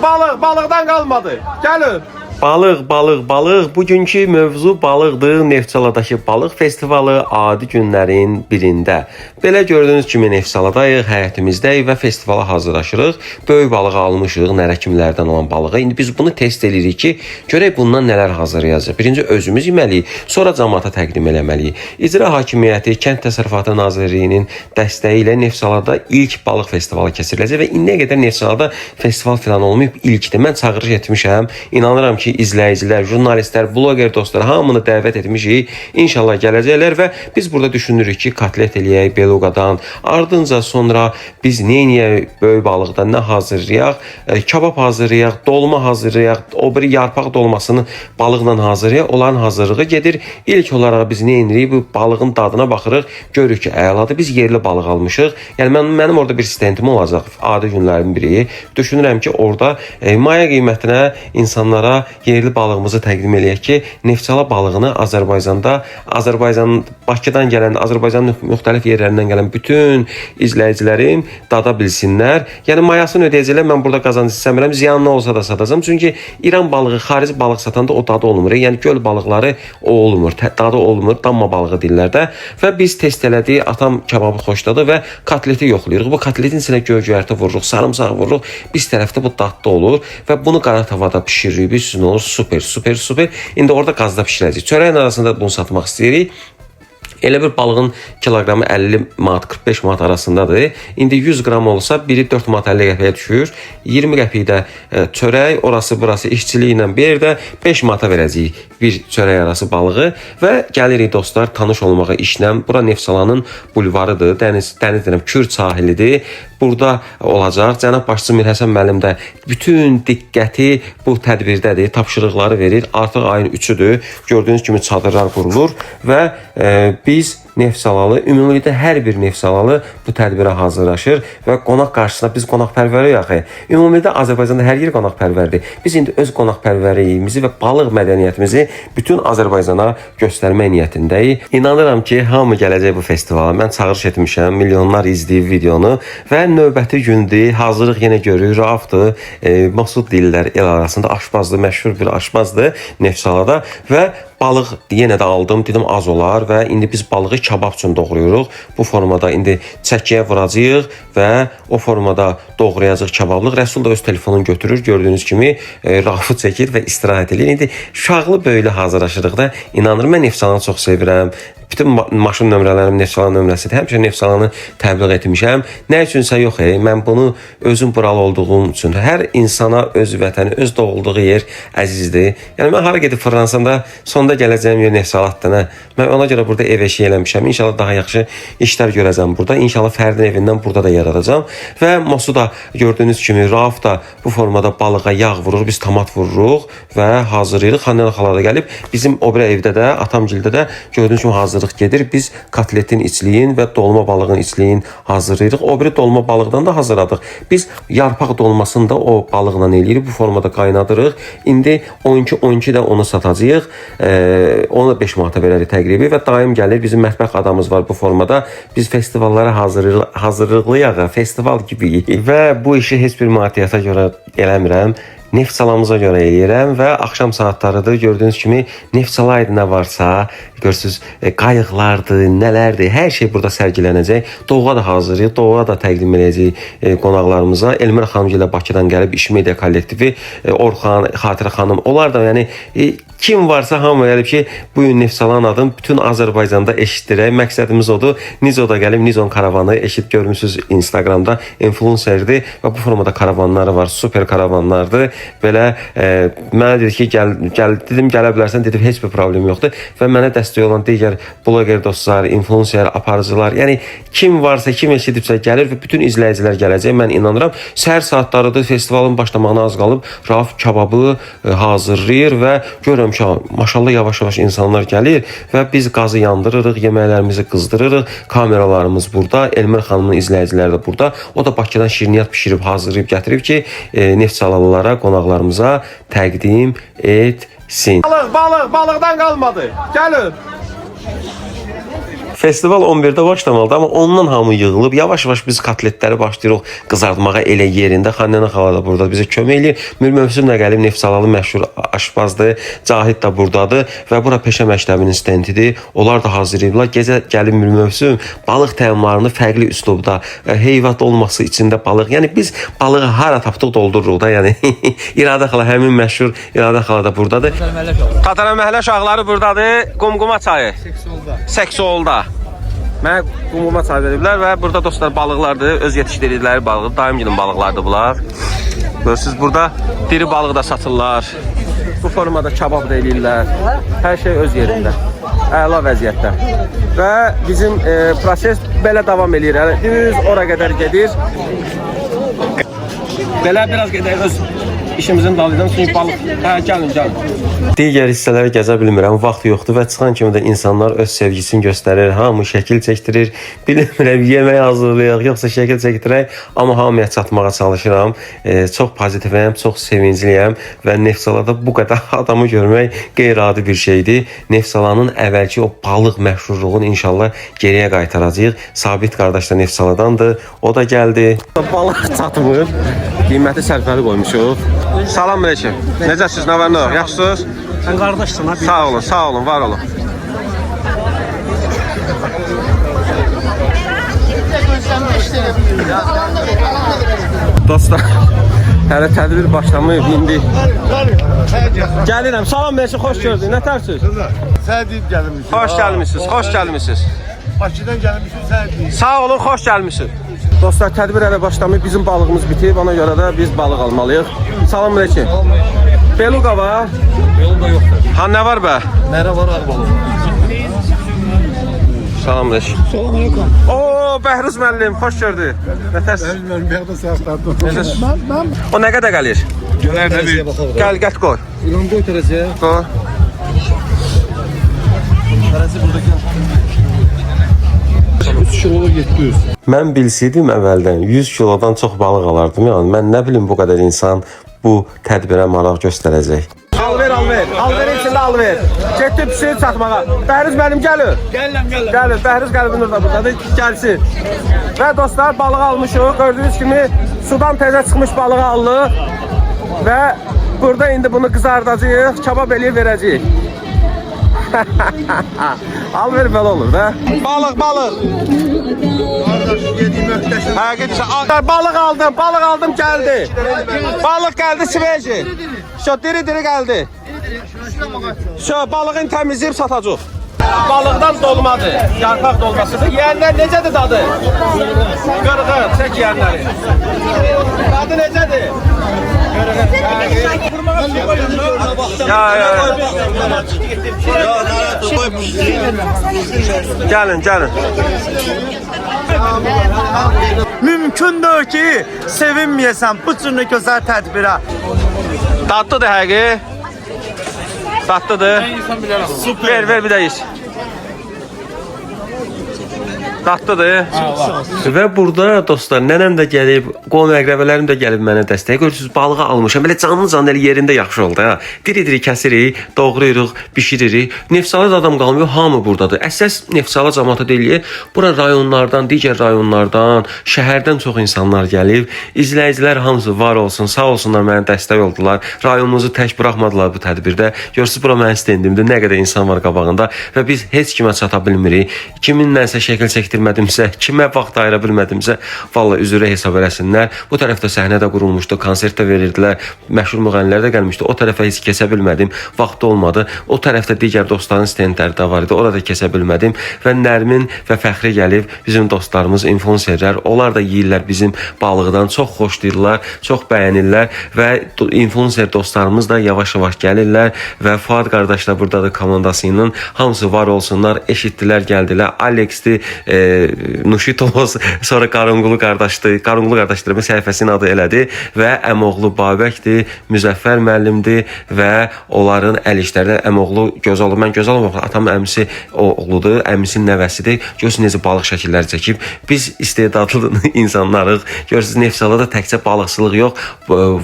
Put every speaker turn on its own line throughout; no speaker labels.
Balıqdan qalmadı. Gəlin.
Balıq. Bugünkü mövzu balıqdır. Neftçaladakı balıq festivalı adi günlərin birində. Belə gördüyünüz kimi Neftçaladayıq, həyətimizdəyik və festivala hazırlaşırıq. Böyük balığı almışıq, nərəkimlərdən olan balığı. İndi biz bunu test edirik ki, görək bundan nələr hazırlayacaq. Birinci özümüz yeməliyik, sonra cəmaata təqdim eləməliyik. İcra Hakimiyyəti, Kənd Təsərrüfatı Nazirliyinin dəstəyi ilə Neftçalada ilk balıq festivalı keçiriləcək və indiyə qədər Neftçalada festival falan olmayıb, ilkdir. Mən çağırış etmişəm. İnanıram ki, izləyicilər, jurnalistlər, bloger dostlar hamını dəvət etmişik. İnşallah gələcəklər və biz burada düşünürük ki, kotlet eləyək beluqadan. Ardınca sonra biz neyiniyək böyük balıqdan nə hazırlayaq? Kabab hazırlayaq, dolma hazırlayaq, o biri yarpaq dolmasını balıqla hazırlayaq. Onların hazırlığı gedir. İlk olaraq biz neyinirik? Bu balığın dadına baxırıq. Görürük ki, əladır. Biz yerli balıq almışıq. Yəni mənim orada bir stentim olacaq. Adi günlərin biri. Düşünürəm ki, orada maya qiymətinə insanlara yerli balığımızı təqdim eləyək ki, Neftçala balığını Azərbaycanın Bakıdan gələn, Azərbaycanın müxtəlif yerlərindən gələn bütün izləyicilərim dada bilsinlər. Yəni mayasını ödəyəcəklər. Mən burada qazanc istəmirəm. Ziyanlı olsa da satacağım. Çünki İran balığı, xarici balıq satanda o dadı olmur. Yəni göl balıqları o olmur. Dadı olmur. Damma balığı deyirlər də. Və biz test elədik. Atam kababı xoşladı və kotleti yoxlayırıq. Bu kotletin içinə göy-göyərti vururuq, sarımsaq vururuq. Biz tərəfdə bu dadlı olur və bunu qara tavada bişiririk. Biz olur, super. İndi orada qazda bişirəcəyik. Çörəyin arasında bunu satmaq istəyirik. Elə bir balığın kiloqramı 50 manat, 45 manat arasındadır. İndi 100 qram olsa biri 4 manat 50 qəpiyə düşür. 20 qəpikdə çörək, orası burası işçiliyi ilə bir yerdə 5 manata verəcəyik bir çörək arası balığı və gəlirik dostlar tanış olmağa işlə. Bura Neftçalanın bulvarıdır, dəniz deyirəm, Kürd sahilidir. Burada olacaq. Cənab başçı Mirhəsən müəllim də bütün diqqəti bu tədbirdədir. Tapşırıqları verir. Artıq ayın 3-üdür. Gördüyünüz kimi çadırlar qurulur və biz Neftçalalı, ümumilikdə hər bir Neftçalalı bu tədbirə hazırlaşır və qonaq qarşısında biz qonaqpərvərik axı. Ümumilikdə Azərbaycanda hər yer qonaqpərvərdir. Biz indi öz qonaqpərvərliyimizi və balıq mədəniyyətimizi bütün Azərbaycana göstərmək niyyətindəyik. İnanıram ki, hamı gələcək bu festivala. Mən çağırış etmişəm, milyonlar izləyib videonu və növbəti gündür. Hazırlıq yenə görürük, Raufdur. Masud deyirlər el arasında aşpazdır, məşhur bir aşpazdır Neftçalada və balıq yenə də aldım, dedim az olar və indi biz balığı kabab üçün doğrayırıq. Bu formada indi çəkiyə vuracağıq və o formada doğrayacaq kabablıq. Rəsul da öz telefonunu götürür, gördüyünüz kimi Raufu çəkir və istirahət edir. İndi uşaqlı böylü hazırlaşırıq da. İnanırım, mən Neftçalanı çox sevirəm. Bütün maşın nömrələrim Neftçalan nömrəsidir. Həmişə Neftçalanı təbliğ etmişəm. Nə üçünsə yox, mən bunu özüm buralı olduğum üçün. Hər insana öz vətəni, öz doğulduğu yer əzizdir. Yəni mən hara gedib fırlansam sonda gələcəyim yer Neftçaladdır. Mən ona görə burada ev eşiyi eləmişəm. İnşallah daha yaxşı işlər görəcəm burada. İnşallah Fərdin evindən burada da yaradacağam. Və Masu da gördüyünüz kimi Rauf da bu formada balığa yağ vurur, biz tomat vururuq və hazırlayırıq. Xanyan xala da gəlib. Bizim o biri evdə də, atamgildə də gördüyünüz kimi hazırlıq gedir. Biz kotletin içliyin və dolma balığın içliyin hazırlayırıq. O biri dolma balıqdan da hazırladıq. Biz yarpaq dolmasını da o balıqla eləyirik. Bu formada qaynadırıq. İndi 12 də onu satacağıq. Onu da 5 manata verərik təqribi və daim gəlir. Bizim mətbəx adamımız var bu formada. Biz festivallara hazırlıqlıyıq. Festival gibi. Və bu işi heç bir maddiyyata görə eləmirəm. Neftçalamıza görə eləyirəm və axşam saatlarıdır. Gördüyünüz kimi Neftçalaydı nə varsa, görürsünüz, qayıqlardır, nələrdir, hər şey burada sərgilənəcək. Doğuğa da hazırlayıq, doğuğa da təqdim edəcəyik qonaqlarımıza. Elmira xanım ilə Bakıdan gəlib İş Media kollektivi, Orxan, Xatirə xanım, onlar da yəni kim varsa hamı gəlib ki, bu gün Neftçalan adını bütün Azərbaycanda eşitdirək. Məqsədimiz odur. Nizo da gəlib, Nizon karavanı eşit görmüsünüz Instagramda, influencerdir və bu formada karavanları var, super karavanlardır. Belə mənə dedi ki, gəl dedim, gələ bilərsən, dedim, heç bir problem yoxdur və mənə dəstək olan digər bloger dostlar, influencer, aparıcılar, yəni kim varsa, kim eşidibsə gəlir və bütün izləyicilər gələcək. Mən inanıram. Səhər saatlarıdır, festivalın başlamağına az qalıb. Rauf kababı hazırlayır və görürəm ki, maşallah yavaş-yavaş insanlar gəlir və biz qazı yandırırıq, yeməklərimizi qızdırırıq. Kameralarımız burada, Elmira xanımın izləyiciləri də burada. O da Bakıdan şirniyyat pişirib, hazırlayıb gətirib ki, Neftçalalılara, qonaqlarımıza təqdim etsin.
Balıqdan qalmadı. Gəlin.
Festival 11-də başlamalıdır, amma ondan hamı yığılıb. Yavaş-yavaş biz kotletləri başlayırıq qızartmağa elə yerində. Xanəna xala da burada bizə kömək eləyir. Mir Mövsüm də gəlib, Neftçalalı məşhur aşpazdır. Cahid də buradadır və bura peşə məktəbinin stendidir. Onlar da hazırlayıblar. Gecə gəlib Mir Mövsüm balıq təamlarını fərqli üslubda, heyvat olması içində balıq. Yəni biz balığı hara tapdıq doldururuq da. Yəni İradə xala, həmin məşhur İradə xala da buradadır. Xatara məhəllə uşaqları buradadır. Qumquma çayı. Seksolda. Mənə qumquma çay veriblər və burada dostlar balıqlardır. Öz yetişdirdikləri balıqdır. Daim günün balıqlardır bunlar. Görürsünüz burada diri balıq da satırlar. Bu formada kabab da eləyirlər. Hər şey öz yerində. Əla vəziyyətdə. Və bizim proses belə davam eləyir. Düz ora qədər gedir. Belə biraz gedək öz işimizin dalıydan, çünki balıq, gəlin. Digər hissələri gəzə bilmirəm, vaxt yoxdur və çıxan kimi də insanlar öz sevgisini göstərir, hamı şəkil çəkdirir, bilmirəm, yemək hazırlayaq, yoxsa şəkil çəkdirək, amma hamıya çatmağa çalışıram. Çox pozitivəm, çox sevincliyəm və Neftçalada bu qədər adamı görmək qeyri-adi bir şeydir. Neftçalanın əvvəlki o balıq məşhurluğunu inşallah geriyə qaytaracağıq. Sabit qardaş da Neftçaladandır, o da gəldi. Balıq çatmır, qiyməti sərfəli qoymuşuq. Salam aleyküm. Necəsiniz? Nə var, nə var? Yaxşısınız?
Sen kardeşsin abi.
Sağ olun, var olun. Dostlar, hələ tədbir başlamayıb, indi gəlirəm. Salam aleyküm, xoş gördük. Nə tərsiniz?
Sənə deyib gəlmişsin.
Xoş gəlmisiniz.
Bakıdan gəlmişsin, sənə deyib.
Sağ olun, xoş gəlmisiniz. Dostlar, tədbir hələ başlamayıb, bizim balığımız bitib, ona görə də biz balıq almalıyıq. Salam aleyküm. Beluqa var.
Beluqa yoxdur.
Ha, nə var bə?
Nərə var abi balıq?
Salam aleyküm.
Salam aleyküm.
Oo, Bəhruz müəllim, xoş gördük. Nə tərsiniz?
Mən bir yaxda səhvdardım. Mən
O nə qədər gəlir?
görərdə bir.
Gəl, qət qoy.
İlan qoy tərəziyə.
Qoy.
Tərəzi buradakı. 3 kilo 700.
Mən bilsəydim əvvəldən 100 kilodan çox balıq alardım. Yəni mən nə bilim bu qədər insan bu tədbirə maraq göstərəcək. Alver. Alverin içində alver. Getdi pişir çatmağa. Bəhruz mənim gəlir. Gəlir. Bəhruz qəlbinur da buradadır. Gəlsin. Və dostlar, balığı almışıq. Gördüyünüz kimi sudan təzə çıxmış balığı aldıq. Və burada indi bunu qızardacağıq, kabab eləyib verəcəyik. Alver belə olur da. Balıq.
Qardaş, yedi möhtəşəm.
Hə, gedirsən. Balıq aldım, gəldi. Balıq gəldi, sveji. Diri gəldi. Balığın təmizləyib satacaq. Balıqdan dolmadır, yarpaq dolmasıdır. Yeyənlər necədir dadı? Qırğın, çək yeyənləri. Dadı necədir? Gəlin.
Mümkündür ki, sevinmeyəsən bu cürlü gözəl tədbirə.
Dadlıdır həqiqi. Dadlıdır. Ver bir də iç. Dadlıdır. Və burada dostlar, nənəm də gəlib, qonaq əqrəbələrim də gəlib mənə dəstək. Görürsünüz, balığı almışam. Belə canlı elə yerində yaxşı oldu ha. Diri kəsirik, doğrayırıq, bişiririk. Neftçala adam qalmıyor, hamı buradadır. Əsas Neftçala cəmaatı deyil. Bura rayonlardan, digər rayonlardan, şəhərdən çox insanlar gəlib. İzləyicilər hamısı var olsun, sağ olsunlar, mənə dəstək oldular. Rayonumuzu tək buraxmadılar bu tədbirdə. Görürsünüz, bura mənim stendimdir. Nə qədər insan var qabağında və biz heç kimə çata bilmirik. Kiminlənsə şəkil çəkdirmədimsə, kimə vaxt ayıra bilmədimsə, vallahi üzrə hesab eləsinlər. Bu tərəfdə səhnə də qurulmuşdu, konsert də verirdilər, məşhur müğənnilər də gəlmişdi. O tərəfə heç kəsə bilmədim, vaxt olmadı. O tərəfdə digər dostların stendləri də var idi, orada kəsə bilmədim və Nərmin və Fəxri gəlib, bizim dostlarımız, influencerlər, onlar da yeyirlər bizim balıqdan, çox xoşlayırlar, çox bəyənirlər və influencer dostlarımız da yavaş-yavaş gəlirlər və Fuad qardaş da buradadır komandası ilə, hamısı var olsunlar, eşitdilər, gəldilər. Alex'di, Nuşitoz, sonra Qarınqulu qardaşdır. Qarınqulu qardaşlarımın səhifəsinin adı elədi və əmoğlu Babəkdir, Müzəffər müəllimdir və onların əl işlərində əmoğlu Gözalov. Mən Gözalov atamın əmisi oğludur, əmisinin nəvəsidir. Görürsünüz necə balıq şəkilləri çəkib. Biz istedadlı insanlarıq. Görürsünüz Neftsalada təkcə balıqçılıq yox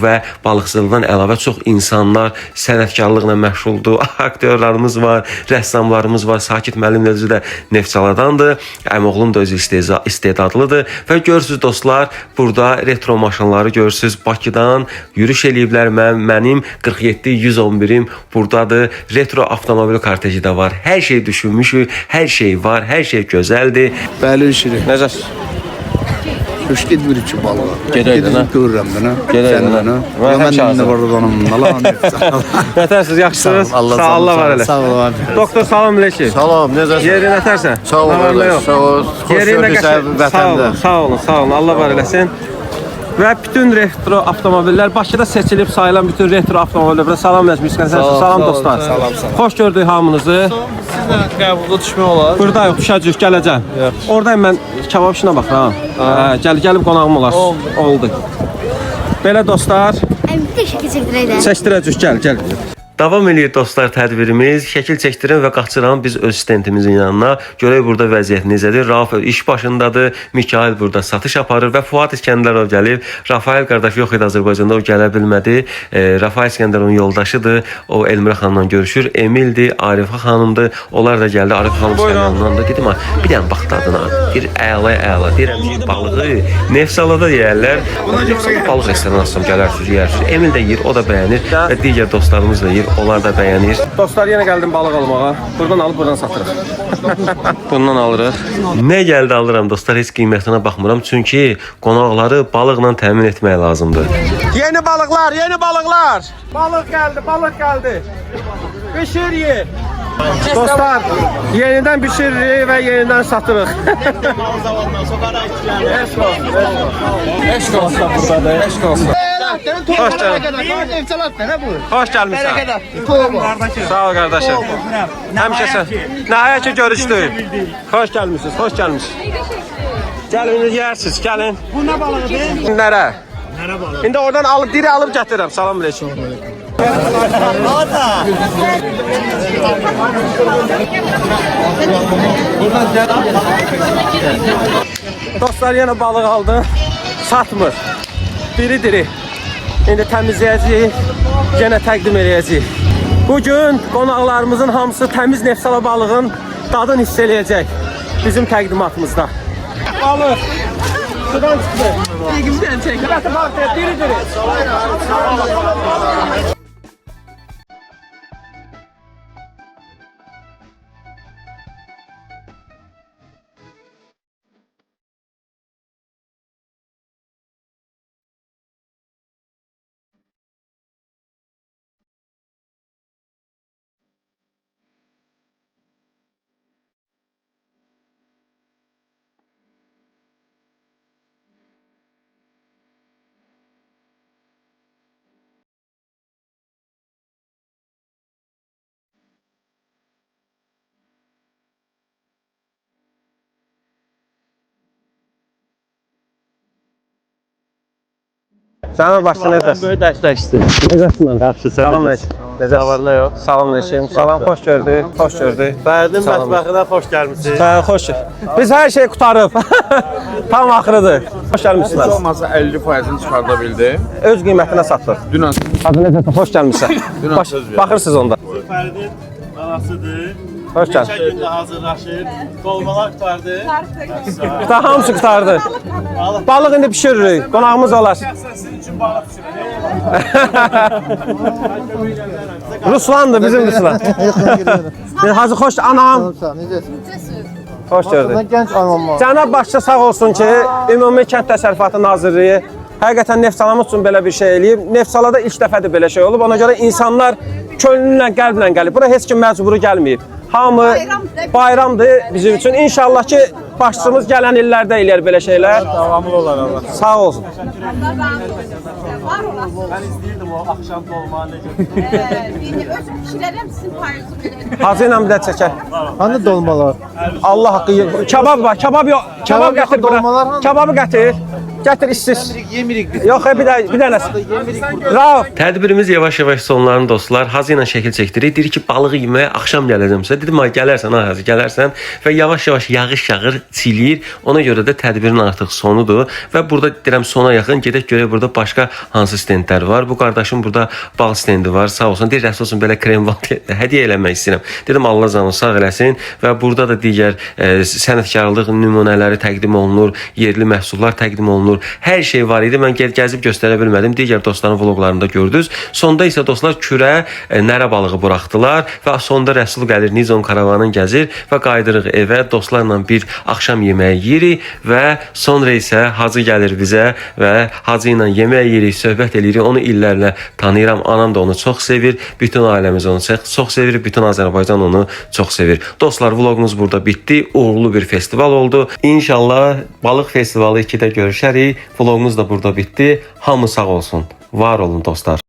və balıqçılıqdan əlavə çox insanlar sənətkarlıqla məşğuldur. Aktyorlarımız var, rəssamlarımız var. Sakit müəllim özü də Neftçaladandır. Əmoğlum da özü istedadlıdır və görürsüz dostlar, burada retro maşınları görürsüz. Bakıdan yürüş eləyiblər. Mənim 47-111-im buradadır. Retro avtomobil korteji də var. Hər şey düşünmüşük, hər şey var, hər şey gözəldir.
Bəli şirin.
Necə?
Hoş getmir ki balığa.
Gedəydin ha?
Görürəm də, nə?
Gedəydin ha?
Mən də var donanımda lan.
Nətərsiniz, yaxşısınız? Sağ Allah var elə.
Sağ ol abi.
Doktor salam əleykum.
Salam, necəsən?
Yerin nətərsən?
Sağ ol, sağ ol.
Yerində qəşəng. Sağ olun, Allah var eləsin. Və bütün retro avtomobillər Bakıda seçilib sayılan bütün retro avtomobillər. Salam əleykum. Salam dostlar. Xoş gördük hamınızı.
Sizlə qəbulda düşmək olar.
Buradayıq, düşəcəyik, gələcəm. Oradayım mən kebab işinə baxıram. Gəlib qonağım olar. Oldu. Belə dostlar,
Teşekkür ederim.
çəkdirəcəyik, gəl. Davam edir dostlar tədbirimiz. Şəkil çəkdirin və qaçıram biz öz stentimizin yanına. Görək burada vəziyyət necədir. Rauf iş başındadır. Mikail burada satış aparır və Fuad İskəndərov gəlib. Rafael qardaş yox idi Azərbaycanda, o gələ bilmədi. Rafael İskəndərovun yoldaşıdır. O Elmira xanımla görüşür. Emildir, Arifə xanımdır. Onlar da gəldi. Arifə xanım yanından da dedim, bir dənə bax dadına. Bir əla. Deyirəm ki, balığı Neftsalada yeyərlər. Balıq restoranına gələrsiniz, yeyirsiniz. Emil də yeyir, o da bəyənir və digər dostlarımız da yeyir. Onlar da bəyənir. Dostlar, yenə gəldim balıq almağa. Buradan alıb buradan satırıq. Bundan alırıq. Nə gəldi alıram dostlar, heç qiymətinə baxmıram. Çünki qonaqları balıqla təmin etmək lazımdır.
Yeni balıqlar. Balıq gəldi. Pişir ye. Dostlar, yenidən pişiririk və yenidən satırıq. Eşq olsun buradadır. Eşq olsun. Hoş gəlmişsən. Sağ ol qardaşım. Həmişə sən. Nəhayət ki görüşdük. Hoş gəlmişsiniz. Gəlin, yersiniz, gəlin. Bu nə balığıdır? Nərə balığı? İndi oradan alıb, diri alıb gətirirəm. Salam əleykum. Dostlar, yenə balıq aldım. Satmır. Diri. İndi təmizləyəcəyik, yenə təqdim edəcəyik. Bugün qonaqlarımızın hamısı təmiz Neftsala balığın dadını hiss eləyəcək bizim təqdimatımızda. Balıq sudan çıxdı. Digimdən çək. Diri. Sənin başına necəsən?
Böyük dəstəkçisi.
Necəsən? Yaxşı, salam əleykum.
Necəsən? Yox.
Salam əleykum. Salam, xoş gördük.
Bərdin mətbəxinə xoş gəlmisiniz.
Xoş. Biz hər şey qutarıb. Tam axırıdır. Xoş gəlmisiniz.
Olmazsa 50%'ini çıxarda bildi.
Öz qiymətinə satılır.
Dünən
Adı necəsən? Xoş gəlmisən. Baxırsınız onda.
Fəridin anasıdır.
Hoş gəldin.
Neçə gündə hazırlaşır. Dolmalar qutardı.
Qutar hamısı qutardı. Balıq indi pişiririk. Qonağımız olar.
Sizin üçün balıq pişirək.
Ruslandır bizim Ruslan. Hazır xoş anam. Xoş gördük.
gənc anamam.
Cənab başçı sağ olsun ki, Ümumi Kənd Təsərrüfatı Nazirliyi həqiqətən Neftsalamız üçün belə bir şey eləyib. Neftsalada ilk dəfədir belə şey olub. Ona görə insanlar könlünlə, qəlblə gəlib. Bura heç kim məcburi gəlməyib.
Hamı bayramdır bizim üçün. İnşallah ki başçımız gələn illərdə eləyər belə şeylər.
Davamlı olar Allah.
Sağ olsun.
Var olasın.
Ben izleyirdim o akşam dolmanı.
Öz kişilərəm sizin payınızı
Hacı ilə bir də çəkək.
Hani dolmalar?
Allah haqqı. Kebab var. Kebab yox. Kebab gətir bura.
dolmalar hanı?
Kebabı gətir. Gətir işsiz.
Yemirik biz.
Yox, bir dənəsi. Rauf.
Tədbirimiz yavaş-yavaş sonlanır dostlar. Hacı ilə şəkil çəkdirik. Deyir ki, balığı yeməyə axşam gələcəmsə. Dedim, ay gələrsən, ha Hacı, gələrsən. Və yavaş-yavaş yağış yağır, çiliyir. Ona görə də tədbirin artıq sonudur. Və burada deyirəm sona yaxın gedək görək burada başqa hansı stendlər var. Bu qardaşım burada bal stendi var. Sağ olsun. Deyir, rəsm olsun belə krem vat hədiyyə eləmək istəyirəm. Dedim, Allah canını sağ eləsin. Və burada da digər sənətkarlıq nümunələri təqdim olunur, yerli məhsullar təqdim olunur. Hər şey var idi. Mən gəzib göstərə bilmədim. Digər dostların vloqlarında gördünüz. Sonda isə dostlar kürə nərə balığı buraxdılar və sonda Rəsul gəlir Nizon karavanın gəzir və qayıdırıq evə. Dostlarla bir axşam yeməyi yeyirik və sonra isə Hacı gəlir bizə və Hacı ilə yemək yeyirik, söhbət eləyirik. Onu illərlə tanıyıram. Anam da onu çox sevir. Bütün ailəmiz onu çox sevir. Bütün Azərbaycan onu çox sevir. Dostlar, vloqumuz burada bitdi. Uğurlu bir festival oldu. İnşallah balıq festivalı 2-də görüşərik. Vloqumuz da burada bitdi. Hamı sağ olsun. Var olun dostlar.